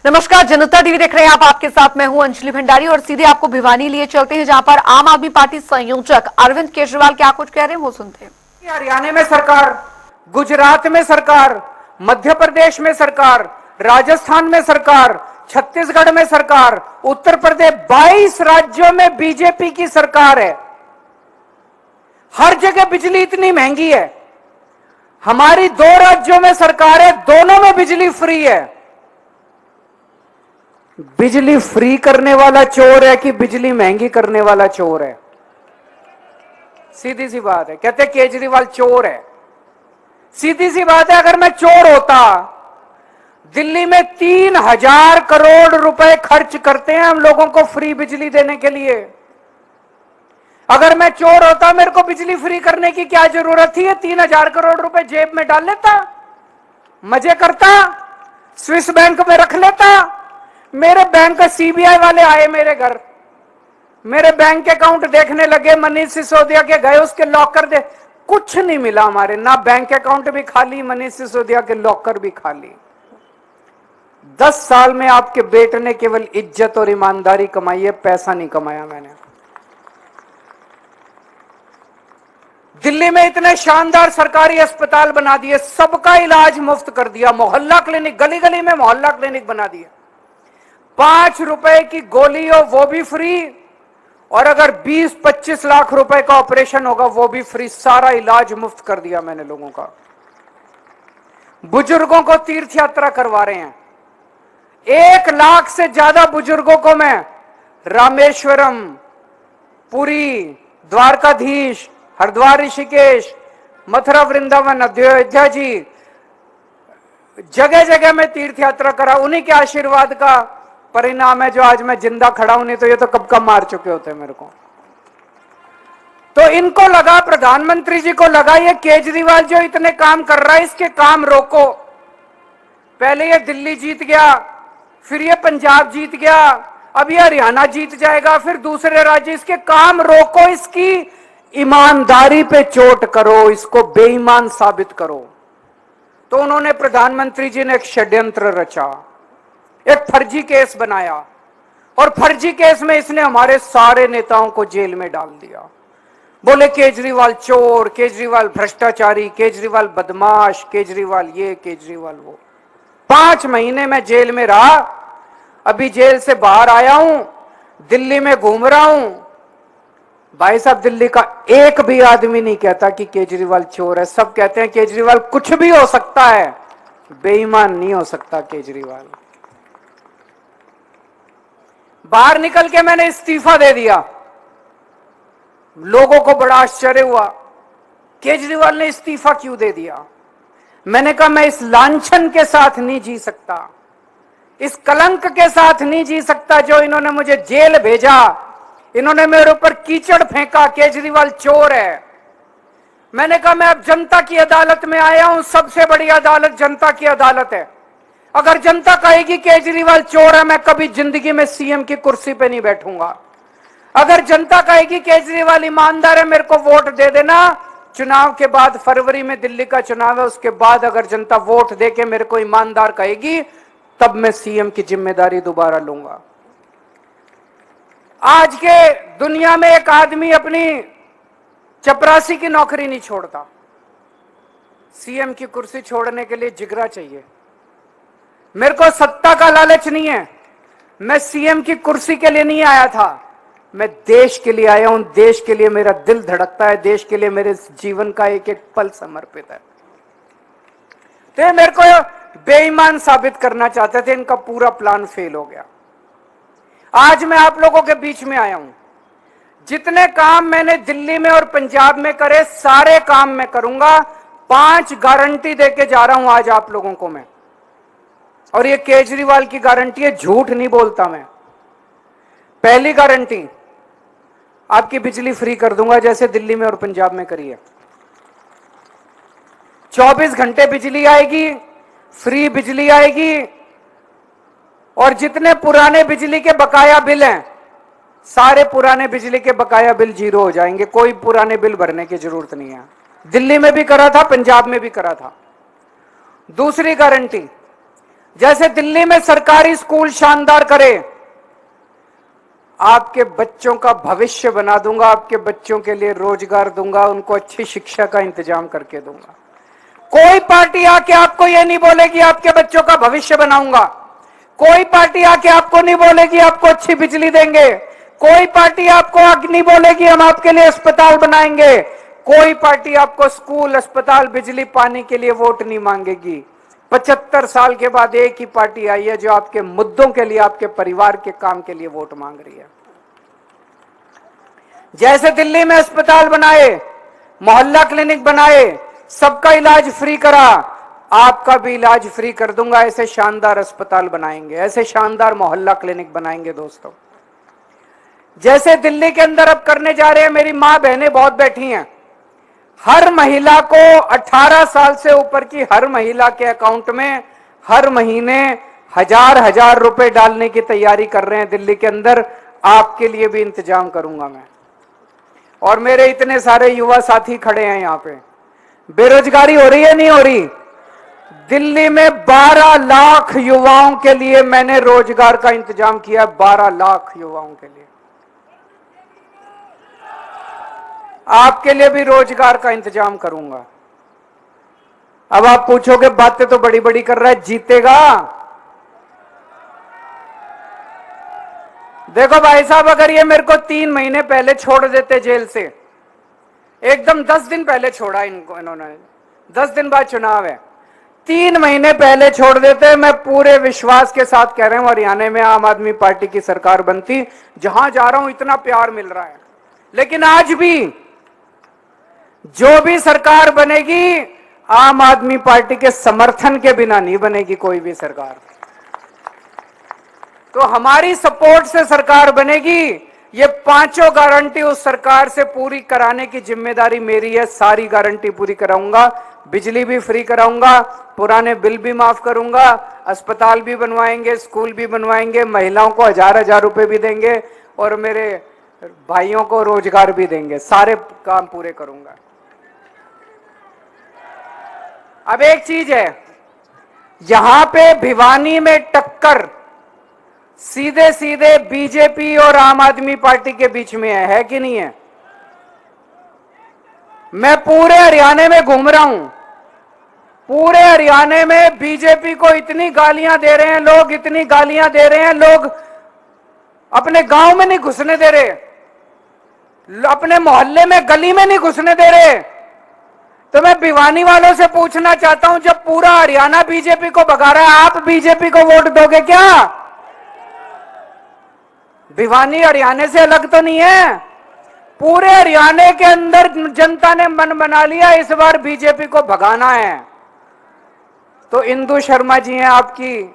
नमस्कार, जनता टीवी देख रहे हैं आप। आपके साथ मैं हूं अंजलि भंडारी और सीधे आपको भिवानी लिए चलते हैं, जहां पर आम आदमी पार्टी संयोजक अरविंद केजरीवाल क्या कुछ कह रहे हैं वो सुनते हैं। हरियाणा में सरकार, गुजरात में सरकार, मध्य प्रदेश में सरकार, राजस्थान में सरकार, छत्तीसगढ़ में सरकार, उत्तर प्रदेश 22 राज्यों में बीजेपी की सरकार है। हर जगह बिजली इतनी महंगी है। हमारी 2 राज्यों में सरकार है, दोनों में बिजली फ्री है। बिजली फ्री करने वाला चोर है कि बिजली महंगी करने वाला चोर है? सीधी सी बात है। कहते केजरीवाल चोर है। सीधी सी बात है, अगर मैं चोर होता, दिल्ली में 3000 करोड़ रुपए खर्च करते हैं हम लोगों को फ्री बिजली देने के लिए। अगर मैं चोर होता, मेरे को बिजली फ्री करने की क्या जरूरत थी? 3000 करोड़ रुपए जेब में डाल लेता, मजे करता, स्विस बैंक में रख लेता। मेरे बैंक सीबीआई वाले आए मेरे घर, मेरे बैंक अकाउंट देखने लगे, मनीष सिसोदिया के गए, उसके लॉकर दे, कुछ नहीं मिला हमारे, ना बैंक अकाउंट भी खाली, मनीष सिसोदिया के लॉकर भी खाली। 10 साल में आपके बेटे ने केवल इज्जत और ईमानदारी कमाई है, पैसा नहीं कमाया मैंने। दिल्ली में इतने शानदार सरकारी अस्पताल बना दिए, सबका इलाज मुफ्त कर दिया, मोहल्ला क्लिनिक, गली गली में मोहल्ला क्लिनिक बना दिया। 5 रुपए की गोली हो वो भी फ्री, और अगर 20-25 लाख रुपए का ऑपरेशन होगा वो भी फ्री। सारा इलाज मुफ्त कर दिया मैंने लोगों का। बुजुर्गों को तीर्थ यात्रा करवा रहे हैं। 1 लाख से ज्यादा बुजुर्गों को मैं रामेश्वरम, पुरी, द्वारकाधीश, हरिद्वार, ऋषिकेश, मथुरा, वृंदावन, अयोध्या जी, जगह जगह में तीर्थ यात्रा करा। उन्हीं के आशीर्वाद का परिणाम है जो आज मैं जिंदा खड़ा हूं, नहीं तो ये तो कब कब मार चुके होते मेरे को। तो इनको लगा, प्रधानमंत्री जी को लगा, ये केजरीवाल जो इतने काम कर रहा है इसके काम रोको। पहले ये दिल्ली जीत गया, फिर ये पंजाब जीत गया, अब ये हरियाणा जीत जाएगा, फिर दूसरे राज्य, इसके काम रोको, इसकी ईमानदारी पे चोट करो, इसको बेईमान साबित करो। तो उन्होंने, प्रधानमंत्री जी ने एक षड्यंत्र रचा, एक फर्जी केस बनाया, और फर्जी केस में इसने हमारे सारे नेताओं को जेल में डाल दिया। बोले केजरीवाल चोर, केजरीवाल भ्रष्टाचारी, केजरीवाल बदमाश, केजरीवाल ये, केजरीवाल वो। 5 महीने में जेल में रहा, अभी जेल से बाहर आया हूं, दिल्ली में घूम रहा हूं। भाई साहब, दिल्ली का एक भी आदमी नहीं कहता कि केजरीवाल चोर है। सब कहते हैं केजरीवाल कुछ भी हो सकता है, बेईमान नहीं हो सकता केजरीवाल। बाहर निकल के मैंने इस्तीफा दे दिया। लोगों को बड़ा आश्चर्य हुआ, केजरीवाल ने इस्तीफा क्यों दे दिया? मैंने कहा, मैं इस लांछन के साथ नहीं जी सकता, इस कलंक के साथ नहीं जी सकता जो इन्होंने मुझे जेल भेजा, इन्होंने मेरे ऊपर कीचड़ फेंका, केजरीवाल चोर है। मैंने कहा, मैं अब जनता की अदालत में आया हूं, सबसे बड़ी अदालत जनता की अदालत है। अगर जनता कहेगी केजरीवाल चोर है, मैं कभी जिंदगी में सीएम की कुर्सी पे नहीं बैठूंगा। अगर जनता कहेगी केजरीवाल ईमानदार है, मेरे को वोट दे देना। चुनाव के बाद, फरवरी में दिल्ली का चुनाव है, उसके बाद अगर जनता वोट दे के मेरे को ईमानदार कहेगी, तब मैं सीएम की जिम्मेदारी दोबारा लूंगा। आज के दुनिया में एक आदमी अपनी चपरासी की नौकरी नहीं छोड़ता। सीएम की कुर्सी छोड़ने के लिए जिगरा चाहिए। मेरे को सत्ता का लालच नहीं है, मैं सीएम की कुर्सी के लिए नहीं आया था, मैं देश के लिए आया हूं। देश के लिए मेरा दिल धड़कता है, देश के लिए मेरे जीवन का एक एक पल समर्पित है। तो मेरे को बेईमान साबित करना चाहते थे, इनका पूरा प्लान फेल हो गया। आज मैं आप लोगों के बीच में आया हूं। जितने काम मैंने दिल्ली में और पंजाब में करे, सारे काम मैं करूंगा। 5 गारंटी देके जा रहा हूं आज आप लोगों को मैं, और ये केजरीवाल की गारंटी है, झूठ नहीं बोलता मैं। पहली गारंटी, आपकी बिजली फ्री कर दूंगा, जैसे दिल्ली में और पंजाब में करी है। 24 घंटे बिजली आएगी, फ्री बिजली आएगी, और जितने पुराने बिजली के बकाया बिल हैं, सारे पुराने बिजली के बकाया बिल 0 हो जाएंगे। कोई पुराने बिल भरने की जरूरत नहीं है। दिल्ली में भी करा था, पंजाब में भी करा था। दूसरी गारंटी, जैसे दिल्ली में सरकारी स्कूल शानदार करे, आपके बच्चों का भविष्य बना दूंगा, आपके बच्चों के लिए रोजगार दूंगा, उनको अच्छी शिक्षा का इंतजाम करके दूंगा। कोई पार्टी आके आपको यह नहीं बोलेगी आपके बच्चों का भविष्य बनाऊंगा। कोई पार्टी आके आपको नहीं बोलेगी आपको अच्छी बिजली देंगे। कोई पार्टी आपको नहीं बोलेगी हम आपके लिए अस्पताल बनाएंगे। कोई पार्टी आपको स्कूल, अस्पताल, बिजली, पानी के लिए वोट नहीं मांगेगी। 75 साल के बाद एक ही पार्टी आई है जो आपके मुद्दों के लिए, आपके परिवार के काम के लिए वोट मांग रही है। जैसे दिल्ली में अस्पताल बनाए, मोहल्ला क्लिनिक बनाए, सबका इलाज फ्री करा, आपका भी इलाज फ्री कर दूंगा। ऐसे शानदार अस्पताल बनाएंगे, ऐसे शानदार मोहल्ला क्लिनिक बनाएंगे दोस्तों। जैसे दिल्ली के अंदर अब करने जा रहे हैं, मेरी मां बहनें बहुत बैठी हैं, हर महिला को 18 साल से ऊपर की हर महिला के अकाउंट में हर महीने 1000 रुपए डालने की तैयारी कर रहे हैं दिल्ली के अंदर। आपके लिए भी इंतजाम करूंगा मैं। और मेरे इतने सारे युवा साथी खड़े हैं यहां पे। बेरोजगारी हो रही है, नहीं हो रही? दिल्ली में 12 लाख युवाओं के लिए मैंने रोजगार का इंतजाम किया। 12 लाख युवाओं के लिए। आपके लिए भी रोजगार का इंतजाम करूंगा। अब आप पूछोगे बातें तो बड़ी बड़ी कर रहा है, जीतेगा? देखो भाई साहब, अगर ये मेरे को 3 महीने पहले छोड़ देते जेल से, एकदम 10 दिन पहले छोड़ा इन्होंने, 10 दिन बाद चुनाव है, 3 महीने पहले छोड़ देते, मैं पूरे विश्वास के साथ कह रहा हूं हरियाणा में आम आदमी पार्टी की सरकार बनती। जहां जा रहा हूं इतना प्यार मिल रहा है। लेकिन आज भी जो भी सरकार बनेगी, आम आदमी पार्टी के समर्थन के बिना नहीं बनेगी कोई भी सरकार। तो हमारी सपोर्ट से सरकार बनेगी। ये 5 गारंटी उस सरकार से पूरी कराने की जिम्मेदारी मेरी है। सारी गारंटी पूरी कराऊंगा। बिजली भी फ्री कराऊंगा, पुराने बिल भी माफ करूंगा, अस्पताल भी बनवाएंगे, स्कूल भी बनवाएंगे, महिलाओं को 1000 रुपए भी देंगे और मेरे भाइयों को रोजगार भी देंगे। सारे काम पूरे करूंगा। अब एक चीज है, यहां पे भिवानी में टक्कर सीधे सीधे बीजेपी और आम आदमी पार्टी के बीच में है कि नहीं है? मैं पूरे हरियाणा में घूम रहा हूं। पूरे हरियाणा में बीजेपी को इतनी गालियां दे रहे हैं लोग, इतनी गालियां दे रहे हैं लोग, अपने गांव में नहीं घुसने दे रहे, अपने मोहल्ले में, गली में नहीं घुसने दे रहे। तो मैं भिवानी वालों से पूछना चाहता हूं, जब पूरा हरियाणा बीजेपी को भगा रहा है, आप बीजेपी को वोट दोगे क्या? भिवानी हरियाणा से अलग तो नहीं है। पूरे हरियाणा के अंदर जनता ने मन बना लिया, इस बार बीजेपी को भगाना है। तो इंदु शर्मा जी हैं, आपकी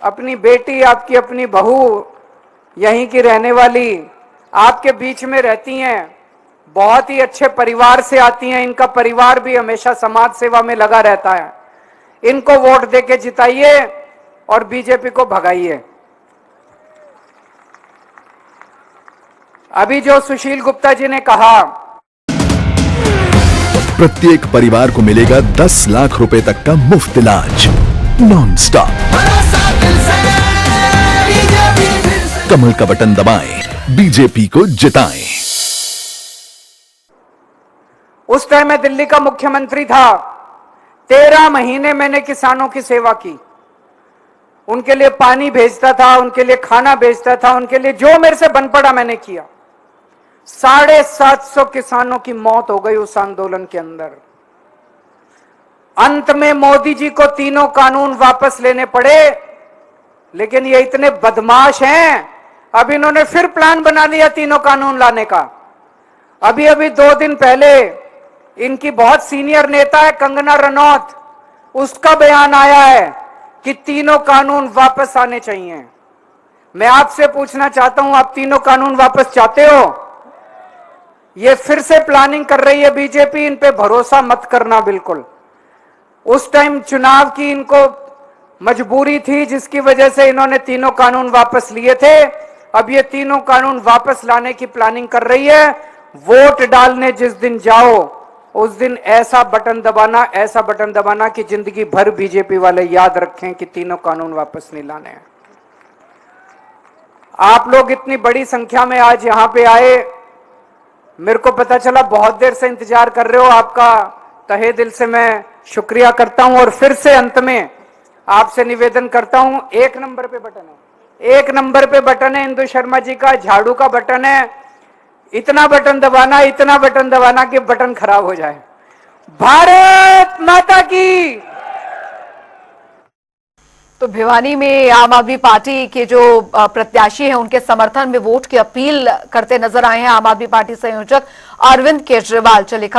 अपनी बेटी, आपकी अपनी बहू, यहीं की रहने वाली, आपके बीच में रहती हैं, बहुत ही अच्छे परिवार से आती हैं। इनका परिवार भी हमेशा समाज सेवा में लगा रहता है। इनको वोट देके जिताइए और बीजेपी को भगाइए। अभी जो सुशील गुप्ता जी ने कहा, प्रत्येक परिवार को मिलेगा 10 लाख रुपए तक का मुफ्त इलाज नॉन स्टॉप। कमल का बटन दबाएं, बीजेपी को जिताएं। उस टाइम मैं दिल्ली का मुख्यमंत्री था। 13 महीने मैंने किसानों की सेवा की। उनके लिए पानी भेजता था, उनके लिए खाना भेजता था, उनके लिए जो मेरे से बन पड़ा मैंने किया। 750 किसानों की मौत हो गई उस आंदोलन के अंदर। अंत में मोदी जी को तीनों कानून वापस लेने पड़े। लेकिन ये इतने बदमाश हैं, अब इन्होंने फिर प्लान बना लिया तीनों कानून लाने का। अभी 2 दिन पहले इनकी बहुत सीनियर नेता है कंगना रनौत, उसका बयान आया है कि तीनों कानून वापस आने चाहिए। मैं आपसे पूछना चाहता हूं, आप तीनों कानून वापस चाहते हो? ये फिर से प्लानिंग कर रही है बीजेपी, इन पे भरोसा मत करना बिल्कुल। उस टाइम चुनाव की इनको मजबूरी थी, जिसकी वजह से इन्होंने तीनों कानून वापस लिए थे। अब ये तीनों कानून वापस लाने की प्लानिंग कर रही है। वोट डालने जिस दिन जाओ उस दिन ऐसा बटन दबाना कि जिंदगी भर बीजेपी वाले याद रखें कि तीनों कानून वापस नहीं लाने हैं। आप लोग इतनी बड़ी संख्या में आज यहां पे आए, मेरे को पता चला बहुत देर से इंतजार कर रहे हो। आपका तहे दिल से मैं शुक्रिया करता हूं और फिर से अंत में आपसे निवेदन करता हूं, 1 नंबर पे बटन है, 1 नंबर पे बटन है इंदु शर्मा जी का, झाड़ू का बटन है। इतना बटन दबाना कि बटन खराब हो जाए। भारत माता की। तो भिवानी में आम आदमी पार्टी के जो प्रत्याशी हैं उनके समर्थन में वोट की अपील करते नजर आए हैं आम आदमी पार्टी संयोजक अरविंद केजरीवाल। चलिए